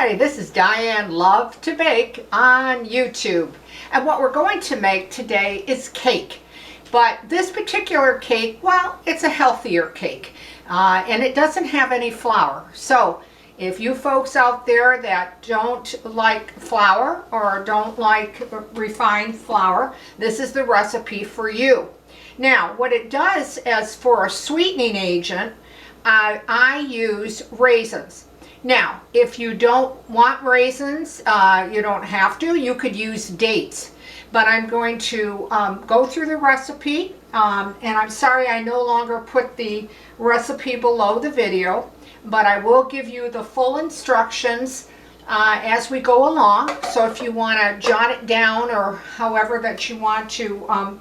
Hi, this is Diane Lovetobake on YouTube. And what we're going to make today is cake. But this particular cake, well, it's a healthier cake. And it doesn't have any flour. So if you folks out there that don't like flour or don't like refined flour, this is the recipe for you. Now, what it does as for a sweetening agent, I use raisins. Now, if you don't want raisins, you don't have to. You could use dates. But I'm going to go through the recipe. And I'm sorry I no longer put the recipe below the video. But I will give you the full instructions as we go along. So if you want to jot it down or however that you want to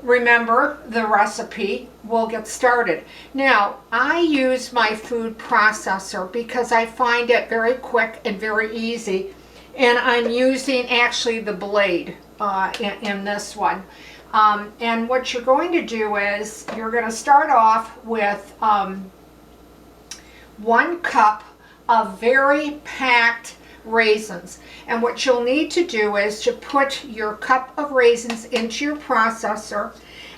remember the recipe, we'll get started. Now, I use my food processor because I find it very quick and very easy, and I'm using actually the blade in this one. And what you're going to do is you're going to start off with 1 cup of very packed raisins. And what you'll need to do is to put your cup of raisins into your processor,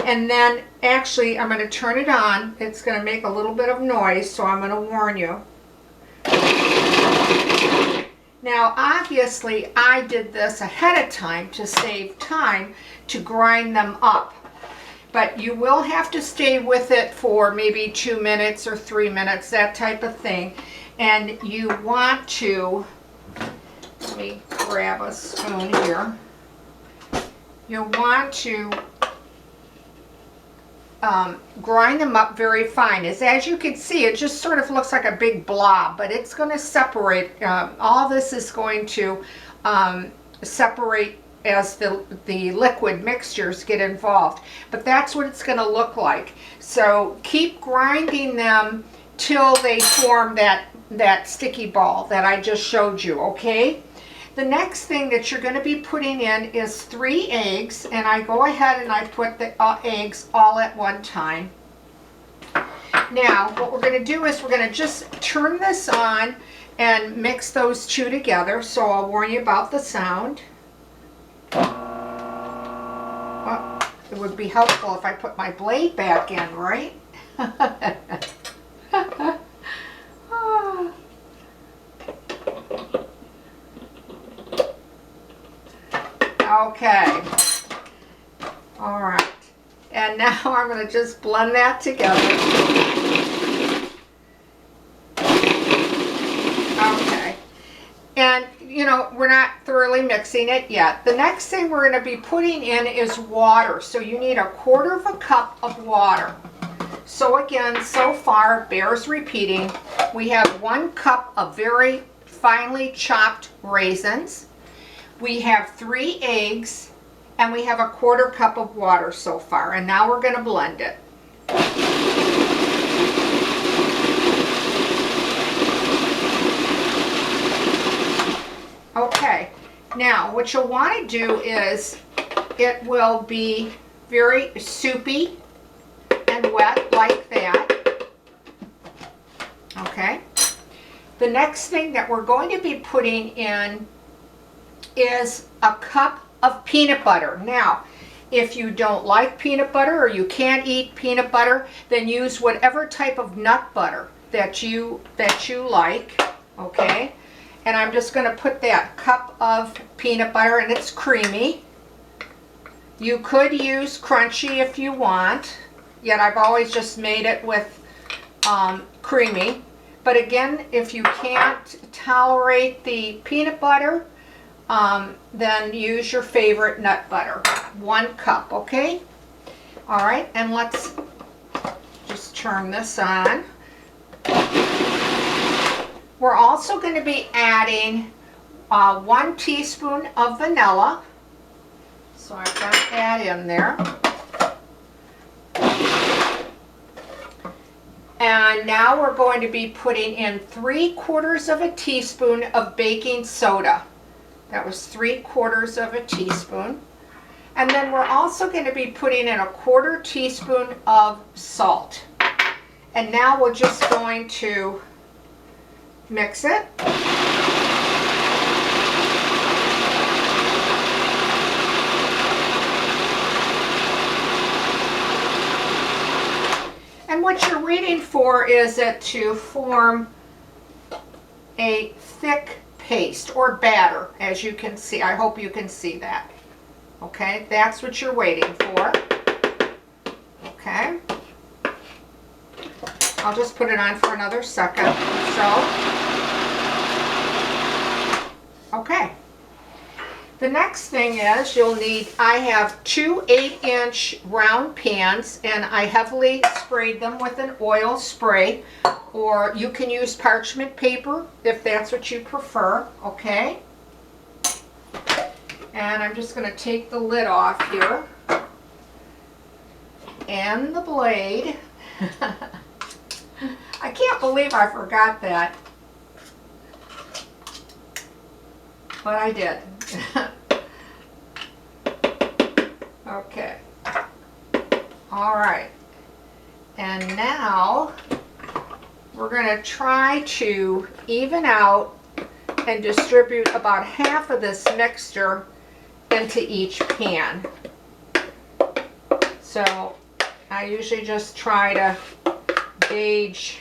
and then actually I'm going to turn it on. It's going to make a little bit of noise, so I'm going to warn you. Now obviously I did this ahead of time to save time to grind them up, but you will have to stay with it for maybe 2 minutes or 3 minutes, that type of thing. And you want to, let me grab a spoon here. You'll want to grind them up very fine. As you can see, it just sort of looks like a big blob, but it's going to separate. All this is going to separate as the liquid mixtures get involved. But that's what it's going to look like. So keep grinding them till they form that sticky ball that I just showed you, okay? The next thing that you're going to be putting in is 3 eggs, and I go ahead and I put the eggs all at one time. Now, what we're going to do is we're going to just turn this on and mix those two together, so I'll warn you about the sound. Well, it would be helpful if I put my blade back in, right? Okay, all right, and now I'm going to just blend that together. Okay, and you know, we're not thoroughly mixing it yet. The next thing we're going to be putting in is water, so you need 1/4 cup of water. So again, so far, bears repeating, we have 1 cup of very finely chopped raisins. We have 3 eggs, and we have 1/4 cup of water so far, and now we're going to blend it. Okay, now what you'll want to do is, it will be very soupy and wet like that. Okay, the next thing that we're going to be putting in is 1 cup of peanut butter. Now, if you don't like peanut butter or you can't eat peanut butter, then use whatever type of nut butter that you like, okay? And I'm just going to put that cup of peanut butter, and it's creamy. You could use crunchy if you want, yet I've always just made it with creamy. But again, if you can't tolerate the peanut butter, then use your favorite nut butter. 1 cup, okay? All right, and let's just turn this on. We're also going to be adding 1 teaspoon of vanilla. So I've got that in there. And now we're going to be putting in 3/4 teaspoon of baking soda. That was 3/4 teaspoon. And then we're also going to be putting in 1/4 teaspoon of salt. And now we're just going to mix it. what you're waiting for is it to form a thick paste or batter, as you can see. I hope you can see that. Okay, that's what you're waiting for. Okay. I'll just put it on for another second or so. Okay. The next thing is you'll need, I have two 8-inch round pans, and I heavily sprayed them with an oil spray, or you can use parchment paper if that's what you prefer, okay? And I'm just going to take the lid off here and the blade. I can't believe I forgot that, but I did. Okay. All right. And now we're going to try to even out and distribute about half of this mixture into each pan. So I usually just try to gauge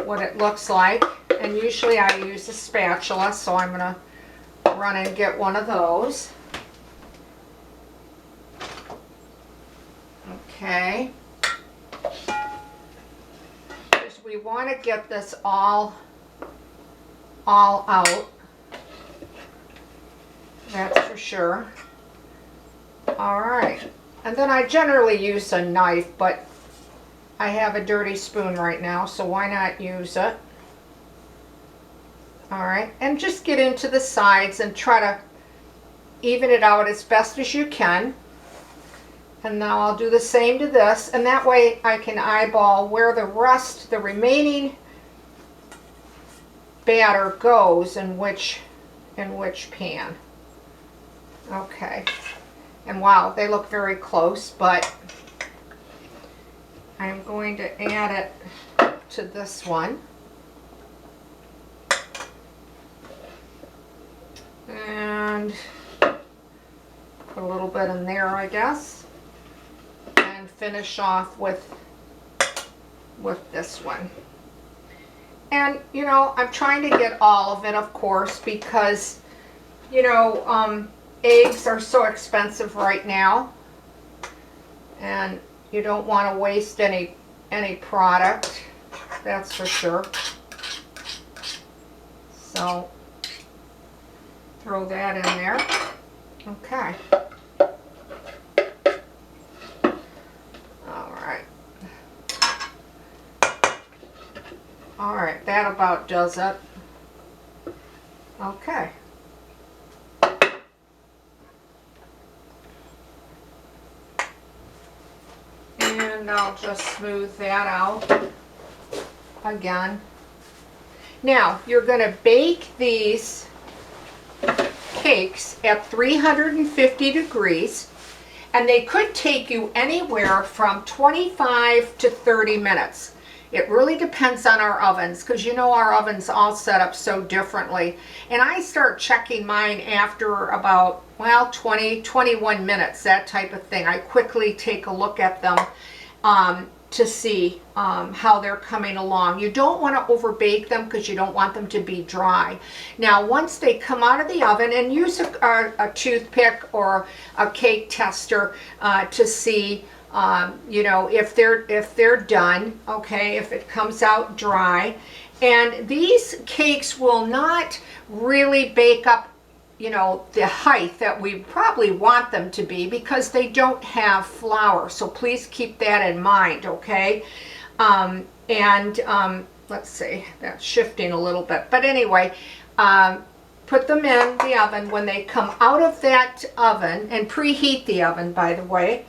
what it looks like, and usually I use a spatula, so I'm going to run and get one of those. Okay. Because we want to get this all out. That's for sure. All right. And then I generally use a knife, but I have a dirty spoon right now, so why not use it? All right, and just get into the sides and try to even it out as best as you can. And now I'll do the same to this, and that way I can eyeball where the remaining batter goes in which pan. Okay. And wow, they look very close, but I'm going to add it to this one. And put a little bit in there, I guess. And finish off with this one. And, you know, I'm trying to get all of it, of course, because, you know, eggs are so expensive right now. And you don't want to waste any product, that's for sure. So throw that in there. Okay. All right, that about does it. Okay. And I'll just smooth that out again. Now, you're going to bake these cakes at 350 degrees, and they could take you anywhere from 25 to 30 minutes. It really depends on our ovens, because you know our ovens all set up so differently. And I start checking mine after about, well, 20, 21 minutes, that type of thing. I quickly take a look at them to see how they're coming along. You don't want to over bake them because you don't want them to be dry. Now, once they come out of the oven, and use a toothpick or a cake tester to see you know, if they're done, okay, if it comes out dry. And these cakes will not really bake up, you know, the height that we probably want them to be, because they don't have flour. So please keep that in mind, okay? Let's see, that's shifting a little bit. But anyway, put them in the oven. When they come out of that oven, and preheat the oven, by the way,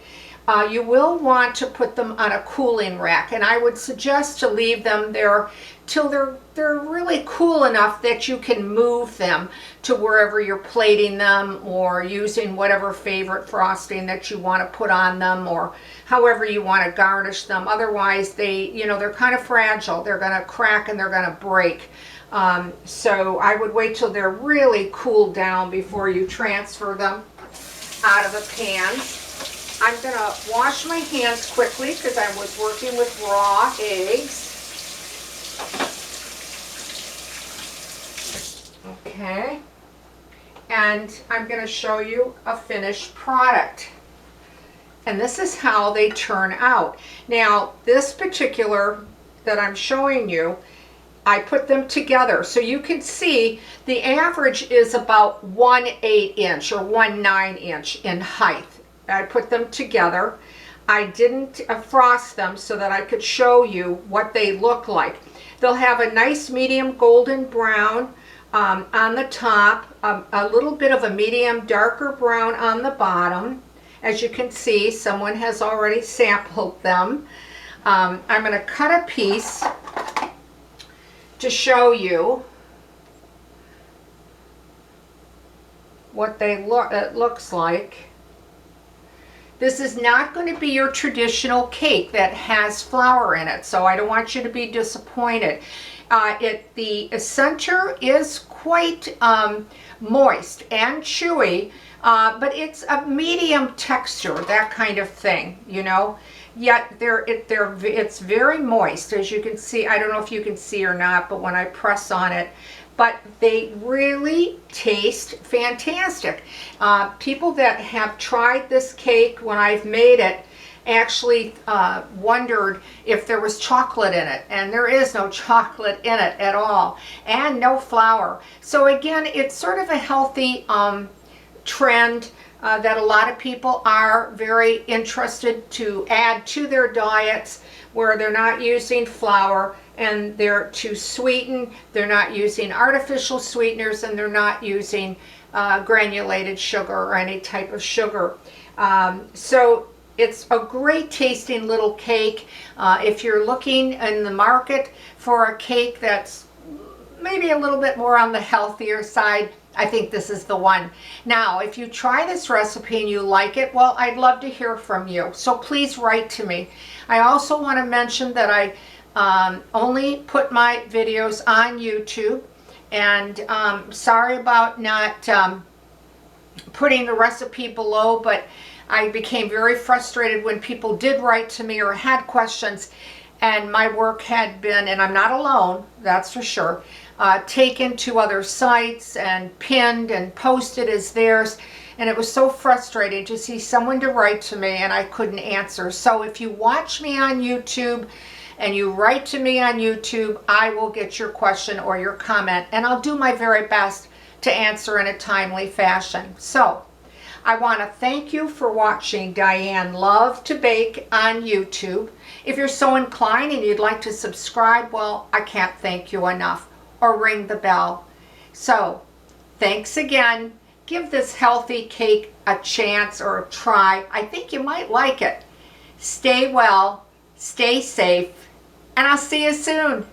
you will want to put them on a cooling rack, and I would suggest to leave them there till they're really cool enough that you can move them to wherever you're plating them, or using whatever favorite frosting that you want to put on them, or however you want to garnish them. Otherwise, they're kind of fragile. They're going to crack and they're going to break. So I would wait till they're really cooled down before you transfer them out of the pan. I'm going to wash my hands quickly because I was working with raw eggs. Okay. And I'm going to show you a finished product. And this is how they turn out. Now, this particular that I'm showing you, I put them together so you can see the average is about 1/8 inch or 1/9 inch in height. I put them together. I didn't frost them so that I could show you what they look like. They'll have a nice medium golden brown on the top, a little bit of a medium darker brown on the bottom. As you can see, someone has already sampled them. I'm going to cut a piece to show you what it looks like. This is not going to be your traditional cake that has flour in it, so I don't want you to be disappointed. The center is quite moist and chewy, but it's a medium texture, that kind of thing, you know. Yet it's very moist, as you can see. I don't know if you can see or not, but when I press on it, but they really taste fantastic. People that have tried this cake when I've made it actually wondered if there was chocolate in it, and there is no chocolate in it at all, and no flour. So again, it's sort of a healthy trend that a lot of people are very interested to add to their diets, where they're not using flour and they're to sweeten, they're not using artificial sweeteners, and they're not using granulated sugar or any type of sugar. So it's a great tasting little cake. If you're looking in the market for a cake that's maybe a little bit more on the healthier side, I think this is the one. Now, if you try this recipe and you like it, well, I'd love to hear from you. So please write to me. I also want to mention that I only put my videos on YouTube, and sorry about not putting the recipe below, but I became very frustrated when people did write to me or had questions, and my work had been, and I'm not alone, that's for sure, taken to other sites and pinned and posted as theirs, and it was so frustrating to see someone to write to me and I couldn't answer. So if you watch me on YouTube and you write to me on YouTube, I will get your question or your comment, and I'll do my very best to answer in a timely fashion. So I want to thank you for watching Diane Lovetobake on YouTube. If you're so inclined and you'd like to subscribe, well, I can't thank you enough. Or ring the bell. So, thanks again. Give this healthy cake a chance or a try. I think you might like it. Stay well, stay safe, and I'll see you soon.